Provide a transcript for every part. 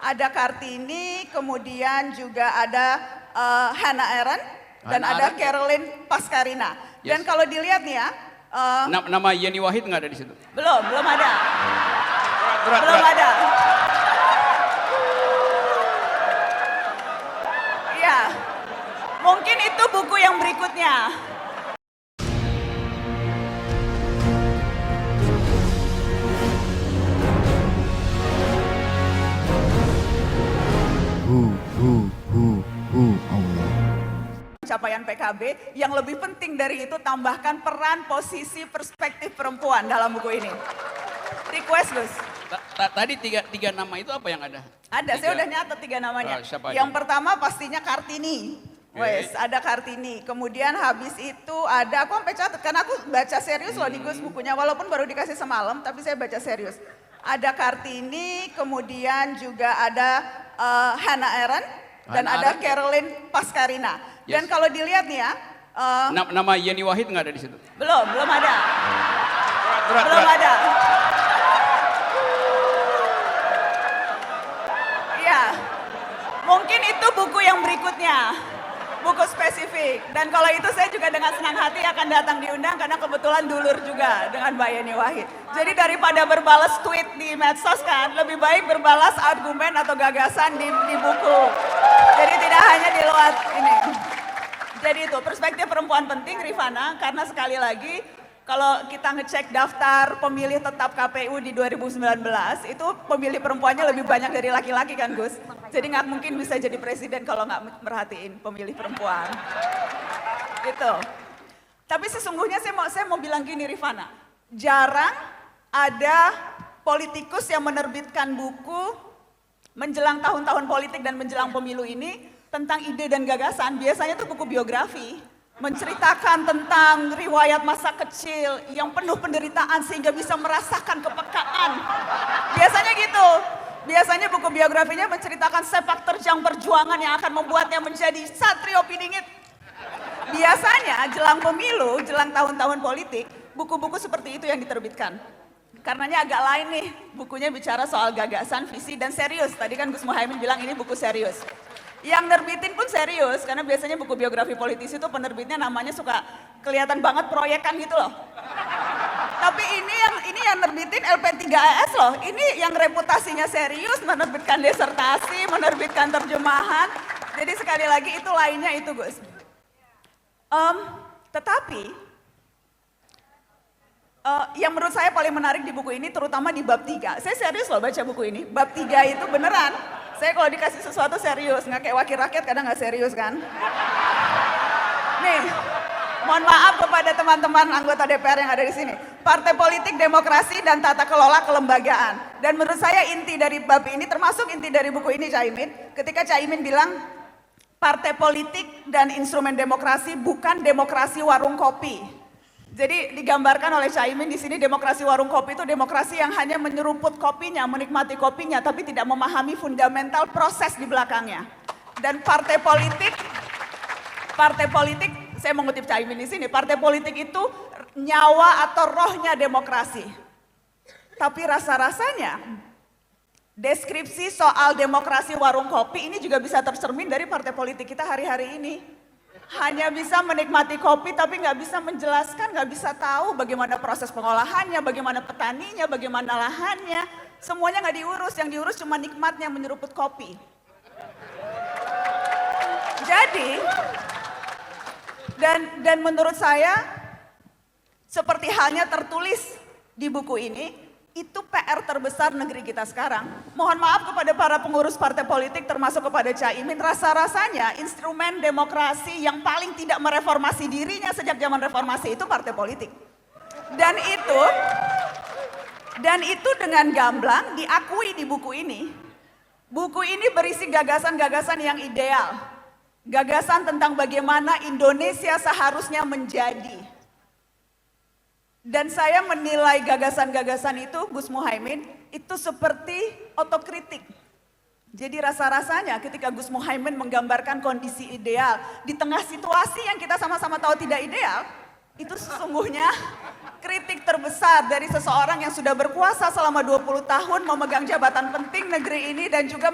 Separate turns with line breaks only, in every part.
ada Kartini, kemudian juga ada Hannah Arendt, dan ada Caroline Pascarina. Dan kalau dilihat nih ya,
nama Yeni Wahid nggak ada di situ?
belum ada. Belum ada. Ya, mungkin itu buku yang berikutnya.
Allah.
Capaian PKB, yang lebih penting dari itu tambahkan peran, posisi, perspektif perempuan dalam buku ini. Request, Gus.
Tadi tiga nama itu apa yang ada?
Ada, saya udah nyatet 3 namanya. Yang pertama pastinya Kartini. Wes, ada Kartini. Kemudian habis itu ada, aku sampai catat, karena aku baca serius loh di Gus bukunya, walaupun baru dikasih semalam, tapi saya baca serius. Ada Kartini, kemudian juga ada Hannah Arendt, dan ada Caroline Pascarina. Dan kalau dilihat nih ya,
nama Yeni Wahid nggak ada di situ?
belum ada. Belum ada. Ya, mungkin itu buku yang berikutnya. Buku spesifik. Dan kalau itu saya juga dengan senang hati akan datang diundang karena kebetulan dulur juga dengan Mbak Yeni Wahid. Jadi daripada berbalas tweet di medsos kan, lebih baik berbalas argumen atau gagasan di buku. Jadi tidak hanya di luar ini. Jadi itu perspektif perempuan penting, Rifana, karena sekali lagi kalau kita ngecek daftar pemilih tetap KPU di 2019, itu pemilih perempuannya lebih banyak dari laki-laki kan, Gus? Jadi nggak mungkin bisa jadi presiden kalau nggak merhatiin pemilih perempuan. Itu. Tapi sesungguhnya saya mau bilang gini, Rifana, jarang ada politikus yang menerbitkan buku menjelang tahun-tahun politik dan menjelang pemilu ini tentang ide dan gagasan. Biasanya tuh buku biografi, menceritakan tentang riwayat masa kecil yang penuh penderitaan sehingga bisa merasakan kepekaan. Biasanya gitu. Biasanya buku biografinya menceritakan sepak terjang perjuangan yang akan membuatnya menjadi satrio piningit. Biasanya jelang pemilu, jelang tahun-tahun politik, buku-buku seperti itu yang diterbitkan. Karenanya agak lain nih, bukunya bicara soal gagasan, visi, dan serius. Tadi kan Gus Muhaimin bilang ini buku serius. Yang nerbitin pun serius, karena biasanya buku biografi politisi itu penerbitnya namanya suka kelihatan banget proyekan gitu loh. Tapi ini yang nerbitin LP3AS loh, ini yang reputasinya serius, menerbitkan disertasi, menerbitkan terjemahan. Jadi sekali lagi itu lainnya itu, Gus. Tetapi yang menurut saya paling menarik di buku ini, terutama di bab 3. Saya serius loh baca buku ini, bab 3 itu beneran. Saya kalau dikasih sesuatu serius, nggak kayak wakil rakyat kadang nggak serius kan. Nih, mohon maaf kepada teman-teman anggota DPR yang ada di sini. Partai politik, demokrasi, dan tata kelola kelembagaan. Dan menurut saya inti dari bab ini, termasuk inti dari buku ini Caimin, ketika Caimin bilang, partai politik dan instrumen demokrasi bukan demokrasi warung kopi. Jadi digambarkan oleh Caimin di sini demokrasi warung kopi itu demokrasi yang hanya menyeruput kopinya, menikmati kopinya, tapi tidak memahami fundamental proses di belakangnya. Dan partai politik, saya mengutip Caimin di sini, partai politik itu nyawa atau rohnya demokrasi. Tapi rasa-rasanya deskripsi soal demokrasi warung kopi ini juga bisa tercermin dari partai politik kita hari-hari ini. Hanya bisa menikmati kopi tapi nggak bisa menjelaskan, nggak bisa tahu bagaimana proses pengolahannya, bagaimana petaninya, bagaimana lahannya. Semuanya nggak diurus, yang diurus cuma nikmatnya menyeruput kopi. Jadi, dan menurut saya, seperti halnya tertulis di buku ini, itu PR terbesar negeri kita sekarang. Mohon maaf kepada para pengurus partai politik termasuk kepada Caimin, rasa-rasanya instrumen demokrasi yang paling tidak mereformasi dirinya sejak zaman reformasi itu partai politik. Dan itu dengan gamblang diakui di buku ini. Buku ini berisi gagasan-gagasan yang ideal. Gagasan tentang bagaimana Indonesia seharusnya menjadi. Dan saya menilai gagasan-gagasan itu, Gus Muhaimin, itu seperti otokritik. Jadi rasa-rasanya ketika Gus Muhaimin menggambarkan kondisi ideal di tengah situasi yang kita sama-sama tahu tidak ideal, itu sesungguhnya kritik terbesar dari seseorang yang sudah berkuasa selama 20 tahun, memegang jabatan penting negeri ini, dan juga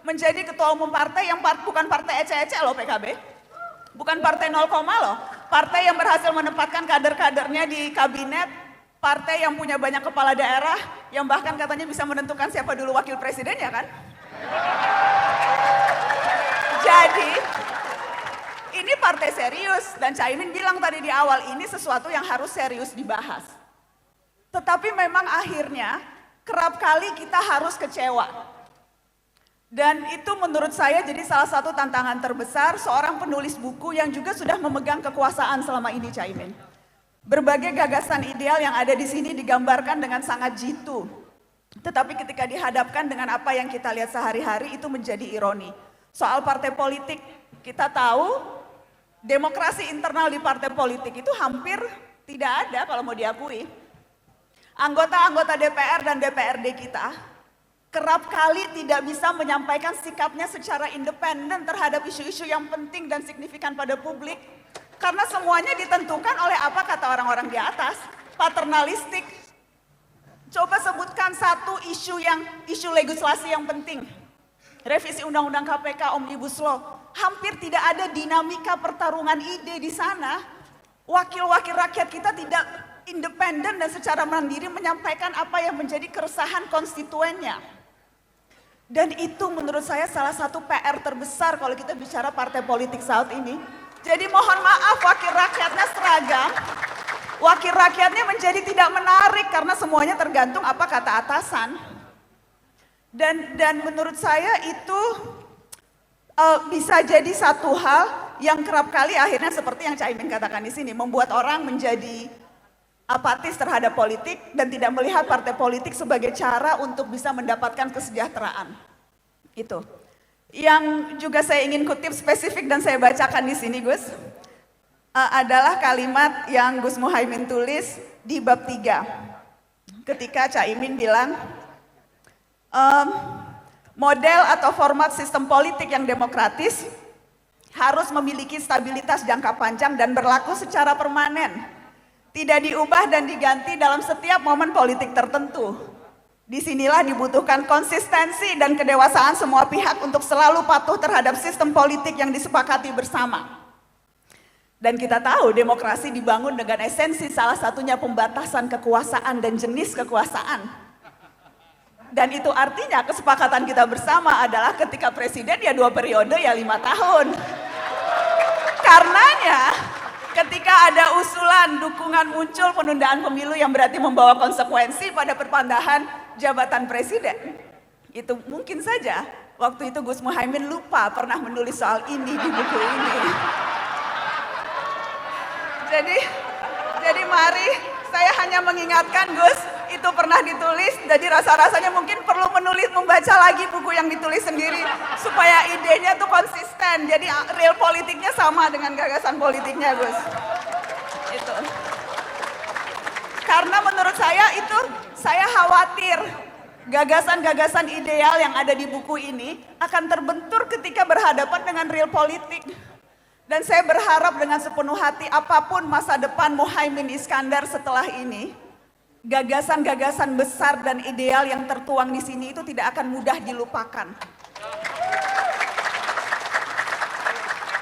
menjadi ketua umum partai yang bukan partai ece-ece loh PKB. Bukan partai 0, loh. Partai yang berhasil menempatkan kader-kadernya di kabinet, partai yang punya banyak kepala daerah, yang bahkan katanya bisa menentukan siapa dulu wakil presiden, ya kan? Jadi, ini partai serius, dan Caimin bilang tadi di awal, ini sesuatu yang harus serius dibahas. Tetapi memang akhirnya, kerap kali kita harus kecewa. Dan itu menurut saya jadi salah satu tantangan terbesar seorang penulis buku yang juga sudah memegang kekuasaan selama ini, Caimin. Berbagai gagasan ideal yang ada di sini digambarkan dengan sangat jitu. Tetapi ketika dihadapkan dengan apa yang kita lihat sehari-hari, itu menjadi ironi. Soal partai politik, kita tahu demokrasi internal di partai politik itu hampir tidak ada kalau mau diakui. Anggota-anggota DPR dan DPRD kita kerap kali tidak bisa menyampaikan sikapnya secara independen terhadap isu-isu yang penting dan signifikan pada publik. Karena semuanya ditentukan oleh apa kata orang-orang di atas, paternalistik. Coba sebutkan satu isu legislasi yang penting. Revisi Undang-Undang KPK, Omnibus Law, hampir tidak ada dinamika pertarungan ide di sana. Wakil-wakil rakyat kita tidak independen dan secara mandiri menyampaikan apa yang menjadi keresahan konstituennya. Dan itu menurut saya salah satu PR terbesar kalau kita bicara partai politik saat ini. Jadi mohon maaf, wakil rakyatnya seragam, wakil rakyatnya menjadi tidak menarik karena semuanya tergantung apa kata atasan. Dan menurut saya itu bisa jadi satu hal yang kerap kali akhirnya seperti yang Caimin katakan di sini, membuat orang menjadi apatis terhadap politik dan tidak melihat partai politik sebagai cara untuk bisa mendapatkan kesejahteraan. Itu. Yang juga saya ingin kutip spesifik dan saya bacakan di sini, Gus, adalah kalimat yang Gus Muhaimin tulis di bab 3. Ketika Caimin bilang, model atau format sistem politik yang demokratis harus memiliki stabilitas jangka panjang dan berlaku secara permanen. Tidak diubah dan diganti dalam setiap momen politik tertentu. Disinilah dibutuhkan konsistensi dan kedewasaan semua pihak untuk selalu patuh terhadap sistem politik yang disepakati bersama. Dan kita tahu demokrasi dibangun dengan esensi salah satunya pembatasan kekuasaan dan jenis kekuasaan. Dan itu artinya kesepakatan kita bersama adalah ketika presiden ya 2 periode ya 5 tahun. Karenanya ketika ada usulan dukungan muncul penundaan pemilu yang berarti membawa konsekuensi pada perpandahan jabatan presiden. Itu mungkin saja waktu itu Gus Muhaimin lupa pernah menulis soal ini di buku ini. Jadi mari saya hanya mengingatkan Gus, itu pernah ditulis, jadi rasa-rasanya mungkin perlu membaca lagi buku yang ditulis sendiri supaya idenya tuh konsisten, jadi real politiknya sama dengan gagasan politiknya, Gus. Itu. Karena menurut saya itu, saya khawatir gagasan-gagasan ideal yang ada di buku ini akan terbentur ketika berhadapan dengan real politik. Dan saya berharap dengan sepenuh hati apapun masa depan Muhaimin Iskandar setelah ini, gagasan-gagasan besar dan ideal yang tertuang di sini itu tidak akan mudah dilupakan.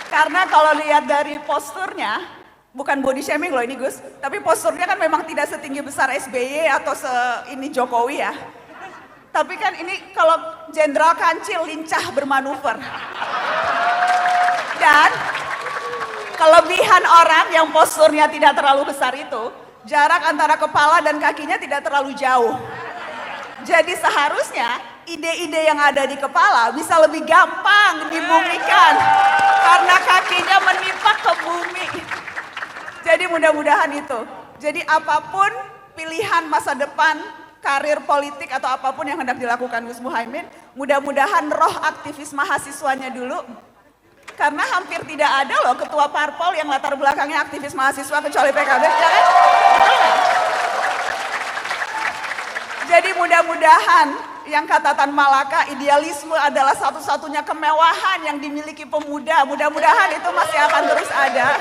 Karena kalau lihat dari posturnya, bukan body shaming loh ini Gus, tapi posturnya kan memang tidak setinggi besar SBY atau ini Jokowi ya. Tapi kan ini kalau Jenderal Kancil lincah bermanuver. Dan kelebihan orang yang posturnya tidak terlalu besar itu, jarak antara kepala dan kakinya tidak terlalu jauh. Jadi seharusnya ide-ide yang ada di kepala bisa lebih gampang dibumikan karena kakinya menimpa ke bumi. Jadi mudah-mudahan itu. Jadi apapun pilihan masa depan, karir politik atau apapun yang hendak dilakukan Gus Muhaimin, mudah-mudahan roh aktivis mahasiswanya dulu. Karena hampir tidak ada loh ketua parpol yang latar belakangnya aktivis mahasiswa kecuali PKB, ya kan? Jadi mudah-mudahan yang kata Tan Malaka, idealisme adalah satu-satunya kemewahan yang dimiliki pemuda. Mudah-mudahan itu masih akan terus ada.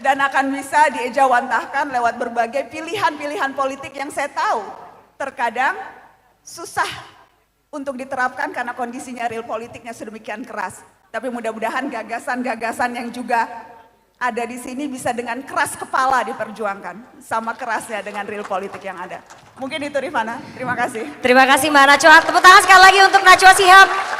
dan akan bisa diejawantahkan lewat berbagai pilihan-pilihan politik yang saya tahu terkadang susah untuk diterapkan karena kondisinya real politiknya sedemikian keras. Tapi mudah-mudahan gagasan-gagasan yang juga ada di sini bisa dengan keras kepala diperjuangkan, sama kerasnya dengan real politik yang ada. Mungkin itu Rifana, terima kasih.
Terima kasih Mbak Najwa. Tepuk tangan sekali lagi untuk Najwa Shihab.